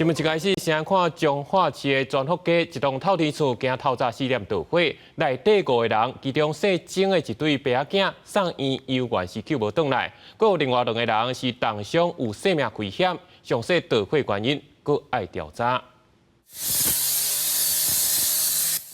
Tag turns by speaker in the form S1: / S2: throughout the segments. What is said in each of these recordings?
S1: 新闻一开始，先看彰化市的全福街一栋透天厝，今透早4点着火，内底5个人，其中姓曾的一对爸仔囝送医医院是救无倒来，还有另外2个人是重伤有生命危险，详细着火原因阁爱调查。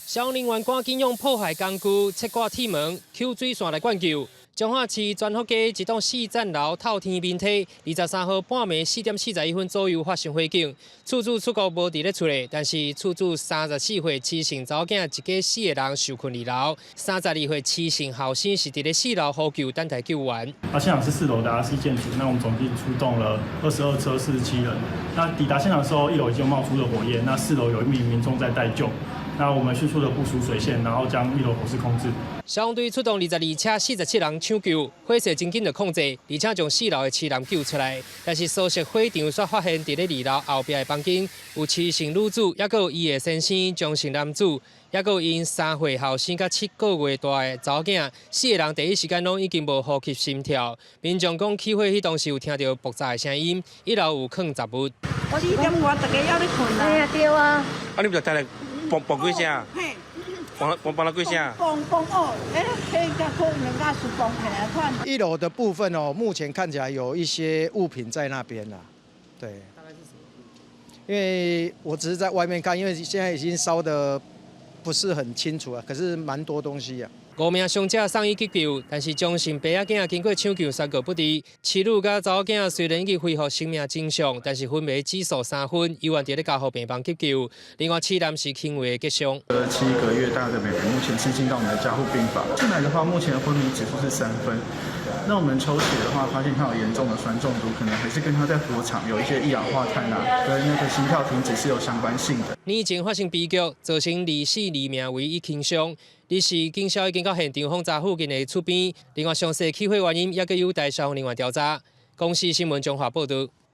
S2: 消防人员赶紧用破坏工具切割铁门、抽水线来灌救。彰化市全福街一栋4层楼透天面体，23号半暝4点41分左右发生火警。厝主出国无伫咧厝里，但是厝主34岁妻姓查某囝一家4个人受困2楼，32岁妻姓后生是伫咧4楼呼救等待救援。
S3: 现场是4楼的RC建筑，那我们总计出动了22车47人。那抵达现场的时候，1楼已经冒出了火焰，那4楼有1名民众在待救。那我们迅速的部署水线，然后将1楼火势控制。消
S2: 防队出动22车47人抢救，火势真紧就控制，而且将4楼的7人救出来。但是所涉火场却发现伫咧2楼后壁的房间有7姓女子，也有伊的先生张姓男子，也有因3岁后生甲7个月大的查某囝，4个人第一时间拢已经无呼吸心跳。民众讲起火迄当时有听到爆炸的声音，1楼有藏杂物。
S4: 我4点外大家还咧困啊。哎呀，对啊。
S5: 啊，你就带来嘣几声？嘿。嘣了几声？
S4: 嘣哦，迄个可能家是嘣起来看。
S6: 1楼的部分哦，目前看起来有一些物品在那边啦，对。大概是什么物品？因为我只是在外面看，因为现在已经烧得不是很清楚了，可是蛮多东西啊。
S2: 5名伤者送医急救，但是张姓爸仔囝经过抢救3个不治。妻女甲查某囝虽然已经恢复生命正常，但是昏迷指数3分，医院伫咧加护病房急救。另外7人是轻微的击伤。
S7: 7个月大的妹妹目前是进到我们的加护病房。进来的话，目前的昏迷指数是3分。那我们抽血的话，发现她有严重的酸中毒，可能还是跟她在火场有一些一氧化碳跟那个心跳停止是有相关性的。
S2: 年前发生悲剧，造成2死2命，唯一轻伤。日时警消已经到现场轰炸附近的厝边，另外详细起火原因也有待消防人员调查。公视新闻中华报道。